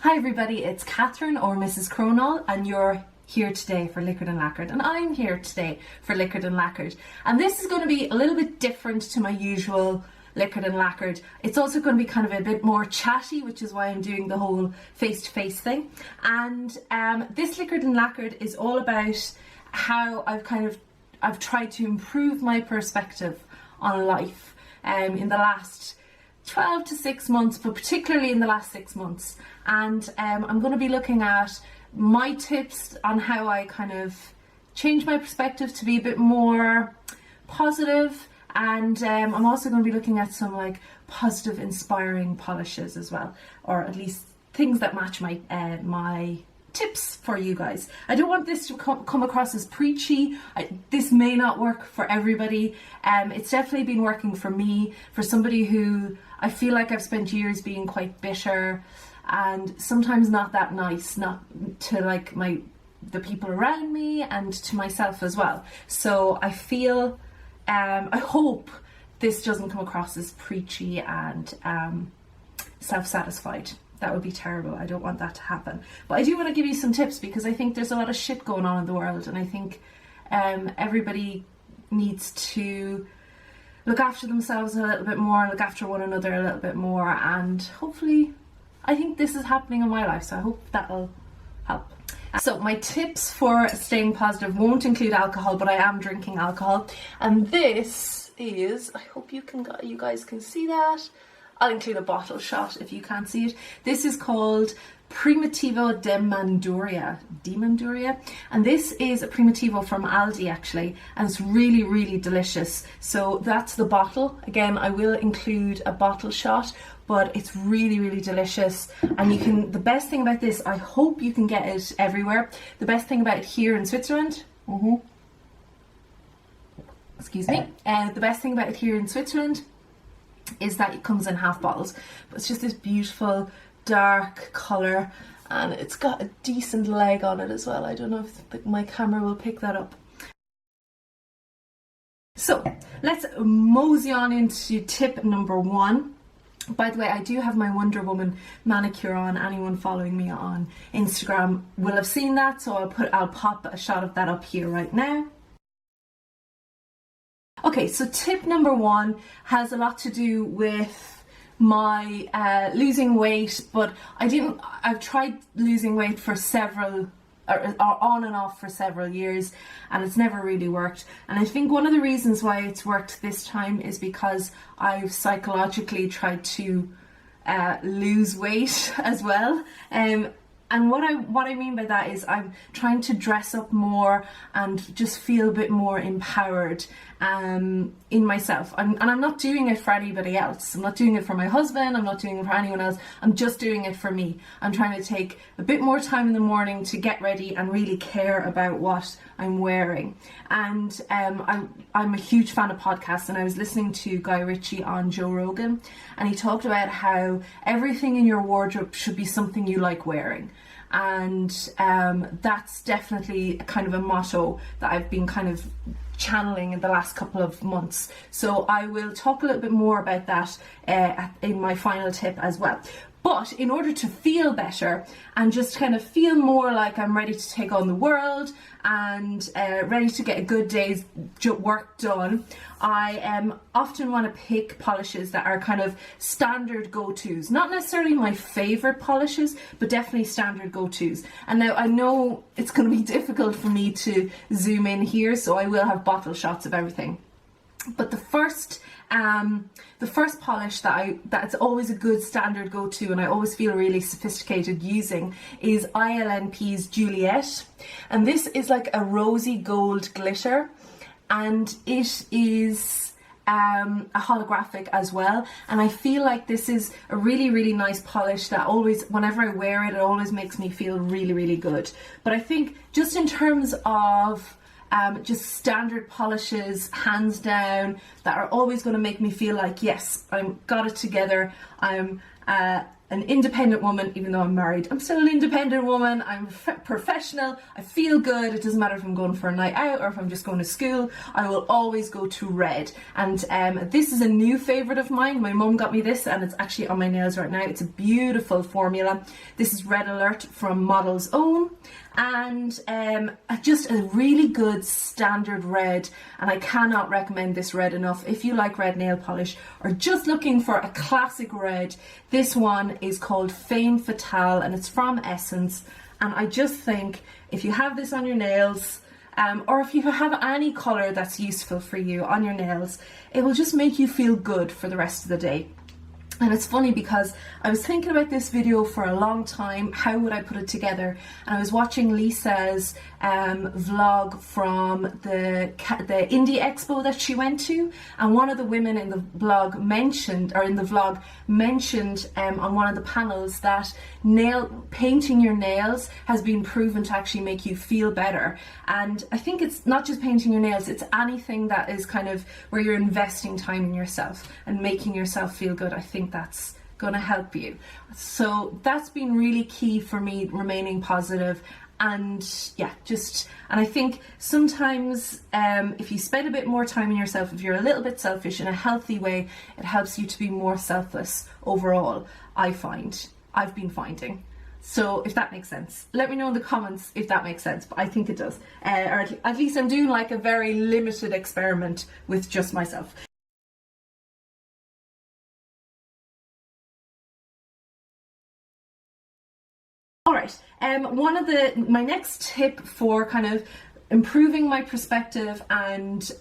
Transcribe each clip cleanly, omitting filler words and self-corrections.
Hi everybody, it's Catherine or Mrs. Cronall, and you're here today for Liquored and Lacquered, and I'm here today for Liquored and Lacquered. And this is going to be a little bit different to my usual Liquored and Lacquered. It's also going to be kind of a bit more chatty, which is why I'm doing the whole face-to-face thing. And this Liquored and Lacquered is all about how I've tried to improve my perspective on life in the last 12 to 6 months, but particularly in the last 6 months. And I'm going to be looking at my tips on how I kind of change my perspective to be a bit more positive. And I'm also going to be looking at some like positive, inspiring polishes as well, or at least things that match my my tips for you guys. I don't want this to come across as preachy. This may not work for everybody. It's definitely been working for me, for somebody who I feel like I've spent years being quite bitter and sometimes not that nice, not to like the people around me and to myself as well. So I feel, I hope this doesn't come across as preachy and self-satisfied. That would be terrible. I don't want that to happen. But I do want to give you some tips because I think there's a lot of shit going on in the world, and I think everybody needs to look after themselves a little bit more, look after one another a little bit more, and hopefully, I think this is happening in my life, so I hope that'll help. So my tips for staying positive won't include alcohol, but I am drinking alcohol, and this is, I hope you guys can see that. I'll include a bottle shot if you can't see it. This is called Primitivo di Manduria. And this is a Primitivo from Aldi actually, and it's really, really delicious. So that's the bottle. Again, I will include a bottle shot, but it's really, really delicious. And you can, the best thing about this, I hope you can get it everywhere. The best thing about it here in Switzerland, excuse me, the best thing about it here in Switzerland is that it comes in half bottles, but it's just this beautiful dark colour, and it's got a decent leg on it as well. I don't know if my camera will pick that up. So let's mosey on into tip number 1. By the way, I do have my Wonder Woman manicure on. Anyone following me on Instagram will have seen that, so I'll pop a shot of that up here right now. Okay, so tip number 1 has a lot to do with my losing weight, but I've tried losing weight for several, or on and off for several years, and it's never really worked. And I think one of the reasons why it's worked this time is because I've psychologically tried to lose weight as well. And what I mean by that is I'm trying to dress up more and just feel a bit more empowered in myself. And I'm not doing it for anybody else. I'm not doing it for my husband. I'm not doing it for anyone else. I'm just doing it for me. I'm trying to take a bit more time in the morning to get ready and really care about what I'm wearing. And I'm a huge fan of podcasts, and I was listening to Guy Ritchie on Joe Rogan, and he talked about how everything in your wardrobe should be something you like wearing. And that's definitely kind of a motto that I've been kind of channeling in the last couple of months. So I will talk a little bit more about that in my final tip as well. But in order to feel better and just kind of feel more like I'm ready to take on the world and ready to get a good day's work done, I often want to pick polishes that are kind of standard go-tos. Not necessarily my favourite polishes, but definitely standard go-tos. And now I know it's going to be difficult for me to zoom in here, so I will have bottle shots of everything. But the first polish that's always a good standard go-to, and I always feel really sophisticated using, is ILNP's Juliet. And this is like a rosy gold glitter, and it is a holographic as well. And I feel like this is a really, really nice polish that always, whenever I wear it, it always makes me feel really, really good. But I think just in terms of just standard polishes, hands down, that are always going to make me feel like, yes, I've got it together, I'm an independent woman. Even though I'm married, I'm still an independent woman. I'm professional. I feel good. It doesn't matter if I'm going for a night out or if I'm just going to school. I will always go to red. And this is a new favorite of mine. My mum got me this and it's actually on my nails right now. It's a beautiful formula. This is Red Alert from Model's Own, and just a really good standard red, and I cannot recommend this red enough. If you like red nail polish or just looking for a classic red, this one is called Femme Fatale and it's from Essence. And I just think if you have this on your nails, or if you have any colour that's useful for you on your nails, it will just make you feel good for the rest of the day. And it's funny because I was thinking about this video for a long time. How would I put it together? And I was watching Lisa's vlog from the Indie Expo that she went to, and one of the women in the blog mentioned, or in the vlog mentioned on one of the panels, that painting your nails has been proven to actually make you feel better. And I think it's not just painting your nails, it's anything that is kind of where you're investing time in yourself and making yourself feel good. I think that's going to help you. So that's been really key for me, remaining positive. And yeah, and I think sometimes if you spend a bit more time in yourself, if you're a little bit selfish in a healthy way, it helps you to be more selfless overall, I've been finding. So if that makes sense, let me know in the comments if that makes sense, but I think it does. Or at least I'm doing like a very limited experiment with just myself. All right, my next tip for kind of improving my perspective and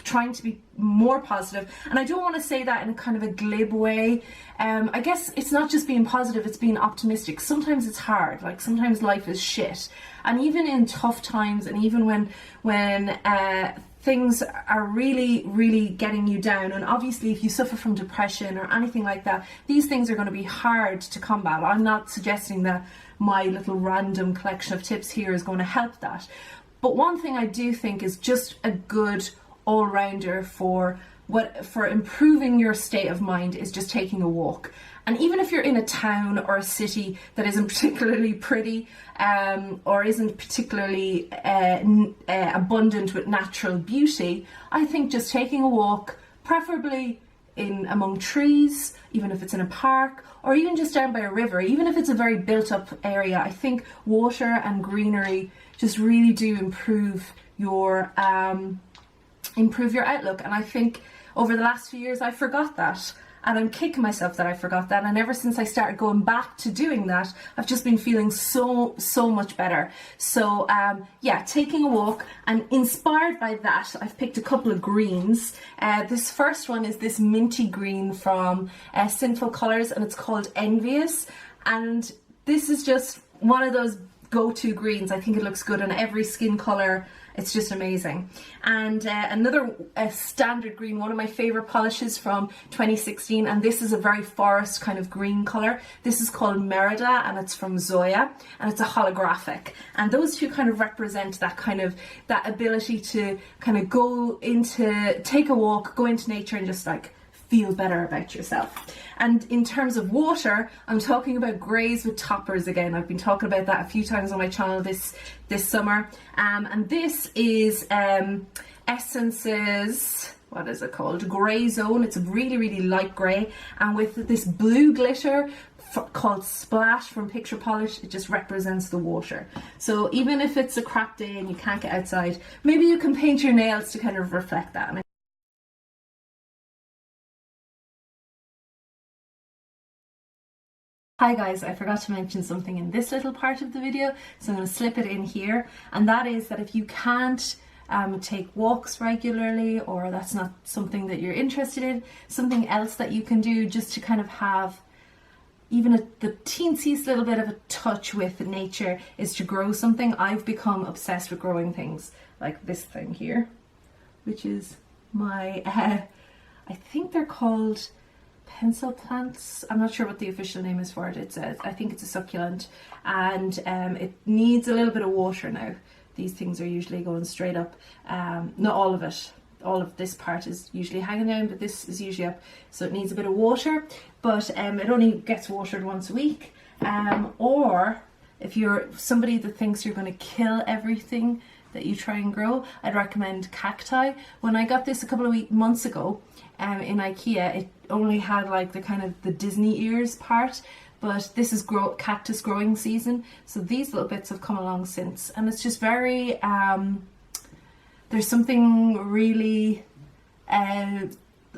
trying to be more positive, and I don't want to say that in a kind of a glib way. I guess it's not just being positive, it's being optimistic. Sometimes it's hard, like sometimes life is shit, and even in tough times, and even when things are really getting you down, and obviously if you suffer from depression or anything like that, these things are going to be hard to combat. I'm not suggesting that my little random collection of tips here is going to help that, but one thing I do think is just a good all-rounder for improving your state of mind is just taking a walk. And even if you're in a town or a city that isn't particularly pretty, or isn't particularly abundant with natural beauty, I think just taking a walk, preferably among trees, even if it's in a park, or even just down by a river, even if it's a very built up area, I think water and greenery just really do improve your outlook. And I think over the last few years I forgot that, and I'm kicking myself that I forgot that, and ever since I started going back to doing that, I've just been feeling so much better. So yeah, taking a walk, and inspired by that, I've picked a couple of greens. This first one is this minty green from Sinful Colours, and it's called Envious, and this is just one of those go-to greens. I think it looks good on every skin colour. It's just amazing. And another standard green, one of my favourite polishes from 2016, and this is a very forest kind of green colour. This is called Merida, and it's from Zoya, and it's a holographic. And those two kind of represent that ability to kind of take a walk, go into nature, and just like feel better about yourself. And in terms of water, I'm talking about greys with toppers again. I've been talking about that a few times on my channel this summer. And this is Essence's, what is it called? Grey Zone. It's a really light grey, and with this blue glitter called Splash from Picture Polish, it just represents the water. So even if it's a crap day and you can't get outside, maybe you can paint your nails to kind of reflect that. Hi guys, I forgot to mention something in this little part of the video, so I'm going to slip it in here, and that is that if you can't take walks regularly, or that's not something that you're interested in, something else that you can do just to kind of have even the teensiest little bit of a touch with nature is to grow something. I've become obsessed with growing things like this thing here, which is my, I think they're called pencil plants. I'm not sure what the official name is for it. I think it's a succulent, and it needs a little bit of water now. These things are usually going straight up. Not all of it. All of this part is usually hanging down, but this is usually up, so it needs a bit of water. but it only gets watered once a week. Or if you're somebody that thinks you're going to kill everything that you try and grow, I'd recommend cacti. When I got this a couple of months ago in IKEA, it only had like the kind of the Disney ears part, but this is cactus growing season, so these little bits have come along since, and it's just very there's something really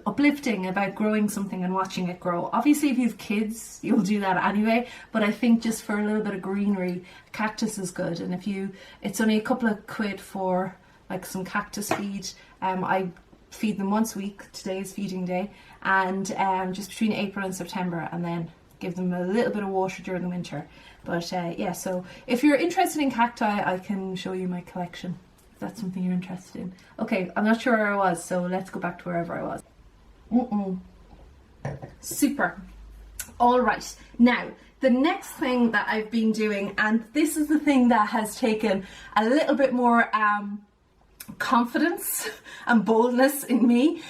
uplifting about growing something and watching it grow. Obviously if you have kids you'll do that anyway, but I think just for a little bit of greenery, cactus is good. And it's only a couple of quid for like some cactus feed. I feed them once a week. Today is feeding day, and just between April and September, and then give them a little bit of water during the winter. But yeah, so if you're interested in cacti, I can show you my collection if that's something you're interested in. Okay, I'm not sure where I was, so let's go back to wherever I was. Super. All right, now the next thing that I've been doing, and this is the thing that has taken a little bit more confidence and boldness in me,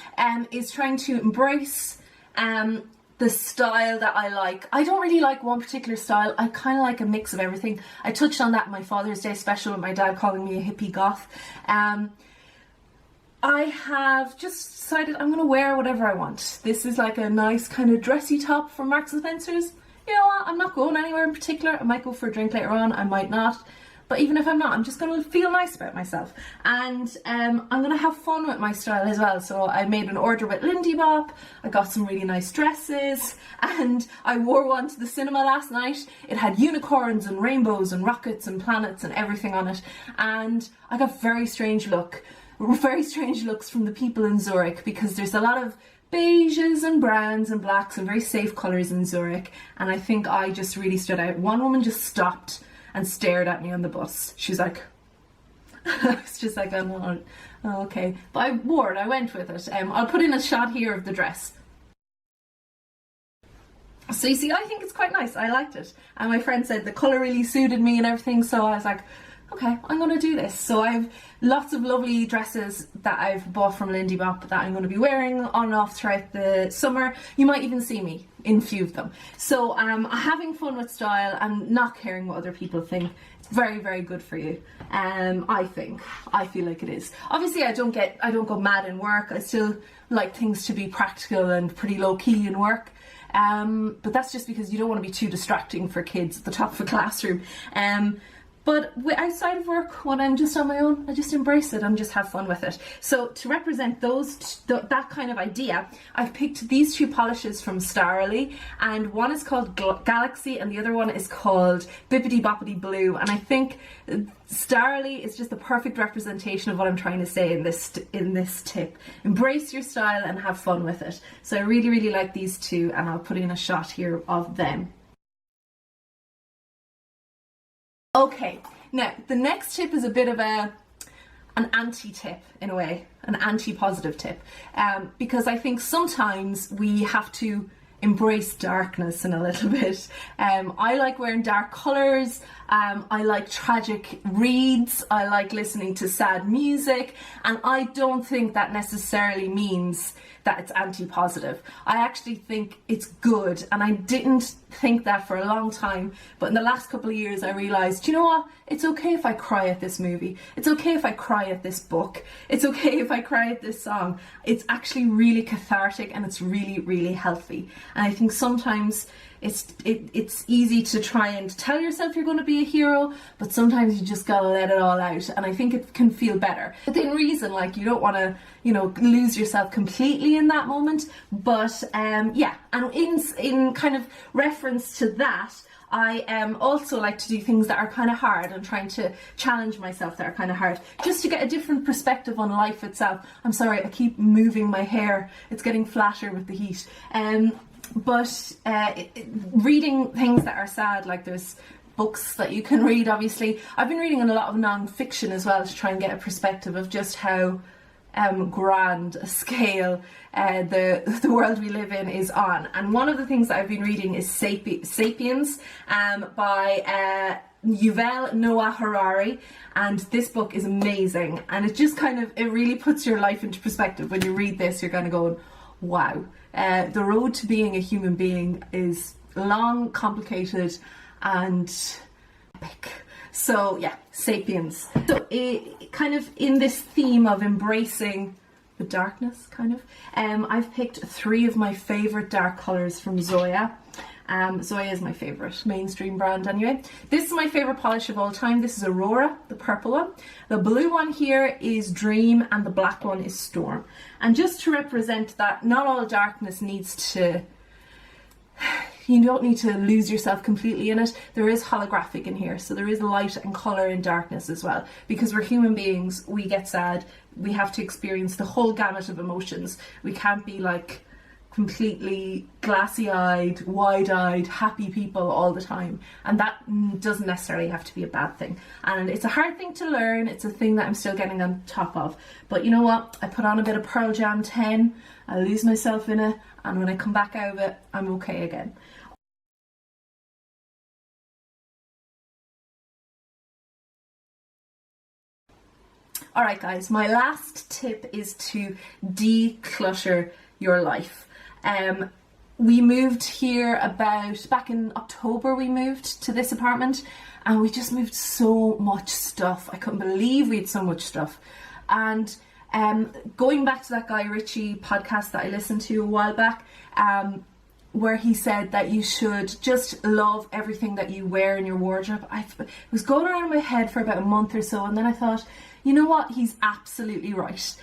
is trying to embrace the style that I like. I don't really like one particular style. I kind of like a mix of everything. I touched on that in my Father's Day special with my dad calling me a hippie goth. I have just decided I'm going to wear whatever I want. This is like a nice kind of dressy top from Marks and Spencer's. You know what, I'm not going anywhere in particular. I might go for a drink later on, I might not. But even if I'm not, I'm just going to feel nice about myself. And I'm going to have fun with my style as well. So I made an order with Lindy Bop. I got some really nice dresses. And I wore one to the cinema last night. It had unicorns and rainbows and rockets and planets and everything on it. And I got very strange looks from the people in Zurich, because there's a lot of beiges and browns and blacks and very safe colours in Zurich. And I think I just really stood out. One woman just stopped and stared at me on the bus. She's like, I was just like, oh, okay. But I wore it, I went with it. I'll put in a shot here of the dress. So you see, I think it's quite nice. I liked it. And my friend said the colour really suited me and everything, so I was like, okay, I'm going to do this. So I have lots of lovely dresses that I've bought from Lindy Bop that I'm going to be wearing on and off throughout the summer. You might even see me in a few of them. So having fun with style and not caring what other people think. It's very, very good for you. I feel like it is. Obviously I don't go mad in work. I still like things to be practical and pretty low key in work. But that's just because you don't want to be too distracting for kids at the top of a classroom. But outside of work, when I'm just on my own, I just embrace it and just have fun with it. So to represent that kind of idea, I've picked these two polishes from Starly, and one is called Galaxy and the other one is called Bippity Boppity Blue. And I think Starly is just the perfect representation of what I'm trying to say in this tip. Embrace your style and have fun with it. So I really, really like these two, and I'll put in a shot here of them. Okay, now the next tip is a bit of an anti-tip in a way, an anti-positive tip, because I think sometimes we have to embrace darkness in a little bit. I like wearing dark colours, I like tragic reads, I like listening to sad music, and I don't think that necessarily means that it's anti-positive. I actually think it's good, and I didn't think that for a long time, but in the last couple of years I realised, you know what, it's okay if I cry at this movie, it's okay if I cry at this book, it's okay if I cry at this song. It's actually really cathartic and it's really, really healthy. And I think sometimes it's easy to try and tell yourself you're going to be a hero, but sometimes you just gotta let it all out, and I think it can feel better within reason. Like, you don't want to, you know, lose yourself completely in that moment, but yeah. And in kind of reference to that, I also like to do things that are kind of hard and trying to challenge myself that are kind of hard, just to get a different perspective on life itself. I'm sorry, I keep moving my hair, it's getting flatter with the heat. But reading things that are sad, like there's books that you can read, obviously. I've been reading a lot of non-fiction as well to try and get a perspective of just how grand a scale the world we live in is on. And one of the things that I've been reading is Sapiens by Yuval Noah Harari, and this book is amazing, and it just kind of, it really puts your life into perspective. When you read this, you're kind of going, wow. The road to being a human being is long, complicated, and epic. So yeah, Sapiens. So kind of in this theme of embracing the darkness, kind of, I've picked 3 of my favourite dark colours from Zoya. Zoya is my favourite mainstream brand anyway. This is my favourite polish of all time. This is Aurora, the purple one. The blue one here is Dream, and the black one is Storm. And just to represent that not all darkness needs to, you don't need to lose yourself completely in it. There is holographic in here, so there is light and colour in darkness as well. Because we're human beings, we get sad, we have to experience the whole gamut of emotions. We can't be like completely glassy-eyed, wide-eyed, happy people all the time, and that doesn't necessarily have to be a bad thing. And it's a hard thing to learn, it's a thing that I'm still getting on top of, but you know what, I put on a bit of Pearl Jam 10, I lose myself in it, and when I come back out of it, I'm okay again. Alright guys, my last tip is to declutter your life. We moved here back in October. We moved to this apartment, and we just moved so much stuff. I couldn't believe we had so much stuff. And going back to that Guy Ritchie podcast that I listened to a while back, where he said that you should just love everything that you wear in your wardrobe. It was going around in my head for about a month or so, and then I thought, you know what, he's absolutely right.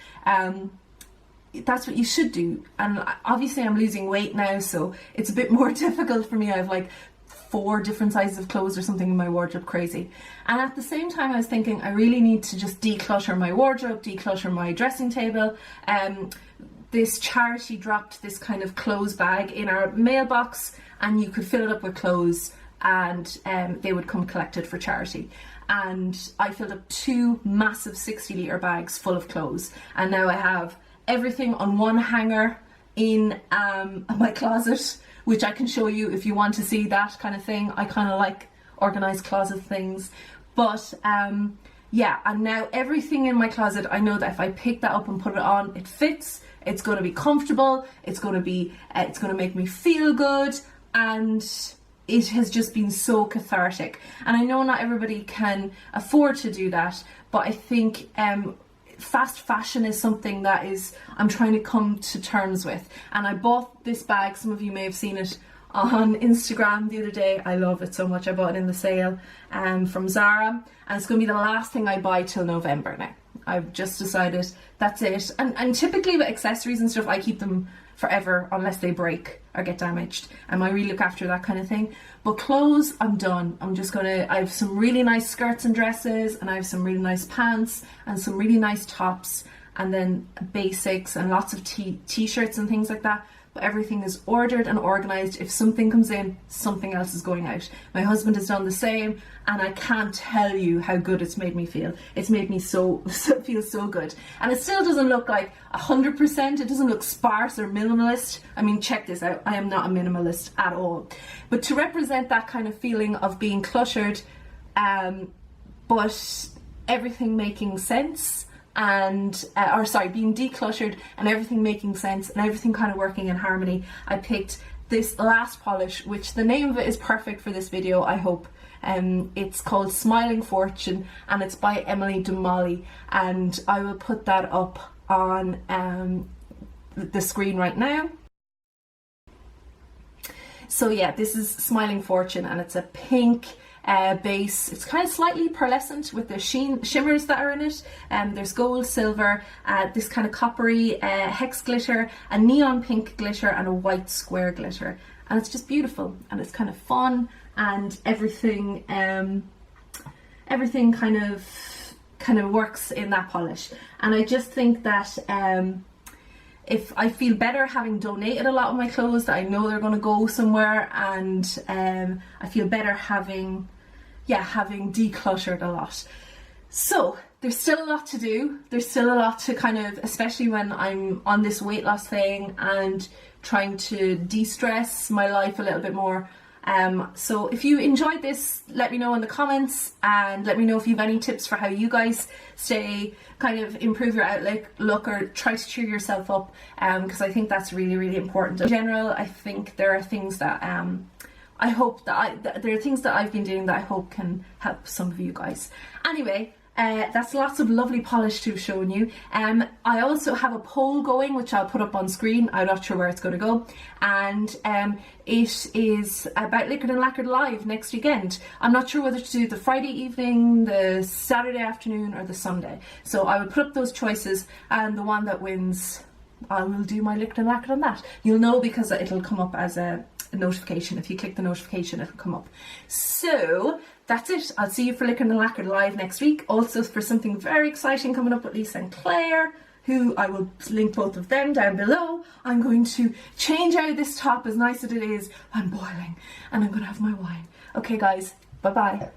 That's what you should do. And obviously I'm losing weight now, so it's a bit more difficult for me. I have like 4 different sizes of clothes or something in my wardrobe, crazy. And at the same time I was thinking I really need to just declutter my wardrobe, declutter my dressing table. This charity dropped this kind of clothes bag in our mailbox, and you could fill it up with clothes, and they would come collect it for charity. And I filled up 2 massive 60-litre bags full of clothes, and now I have everything on one hanger in my closet, which I can show you if you want to see that kind of thing. I kind of like organised closet things, but yeah, and now everything in my closet, I know that if I pick that up and put it on, it fits, it's going to be comfortable, it's going to make me feel good, and it has just been so cathartic. And I know not everybody can afford to do that, but I think fast fashion is something that I'm trying to come to terms with. And I bought this bag, some of you may have seen it on Instagram the other day. I love it so much. I bought it in the sale from Zara, and it's going to be the last thing I buy till November now. I've just decided that's it. And typically with accessories and stuff, I keep them forever unless they break or get damaged, and I really look after that kind of thing. But clothes, I'm done. I have some really nice skirts and dresses, and I have some really nice pants and some really nice tops, and then basics and lots of t-shirts and things like that. But everything is ordered and organised. If something comes in, something else is going out. My husband has done the same, and I can't tell you how good it's made me feel. It's made me feel so good. And it still doesn't look like 100%. It doesn't look sparse or minimalist. I mean, check this out. I am not a minimalist at all. But to represent that kind of feeling of being cluttered, but everything making sense, and being decluttered and everything making sense and everything kind of working in harmony, I picked this last polish, which the name of it is perfect for this video, I hope. It's called Smiling Fortune, and it's by Emily Dumolly, and I will put that up on the screen right now. So yeah, this is Smiling Fortune, and it's a pink base. It's kind of slightly pearlescent with the shimmers that are in it. There's gold, silver, this kind of coppery hex glitter, a neon pink glitter, and a white square glitter, and it's just beautiful, and it's kind of fun, and everything kind of works in that polish. And I just think that if I feel better having donated a lot of my clothes that I know they're going to go somewhere, and I feel better having decluttered a lot. So there's still a lot to do. There's still a lot to kind of, especially when I'm on this weight loss thing and trying to de-stress my life a little bit more. So if you enjoyed this, let me know in the comments, and let me know if you have any tips for how you guys kind of improve your outlook or try to cheer yourself up, because I think that's really, really important. In general, I think there are things that I hope that there are things that I've been doing that I hope can help some of you guys. Anyway, that's lots of lovely polish to have shown you. I also have a poll going, which I'll put up on screen. I'm not sure where it's going to go, and it is about Liquored and Lacquered live next weekend. I'm not sure whether to do the Friday evening, the Saturday afternoon, or the Sunday. So I will put up those choices, and the one that wins, I will do my Liquored and Lacquered on that. You'll know because it'll come up as a notification. If you click the notification, it'll come up. So that's it. I'll see you for Liquored and Lacquered live next week. Also for something very exciting coming up with Lisa and Claire, who I will link both of them down below. I'm going to change out this top, as nice as it is. I'm boiling, and I'm going to have my wine. Okay guys, bye bye.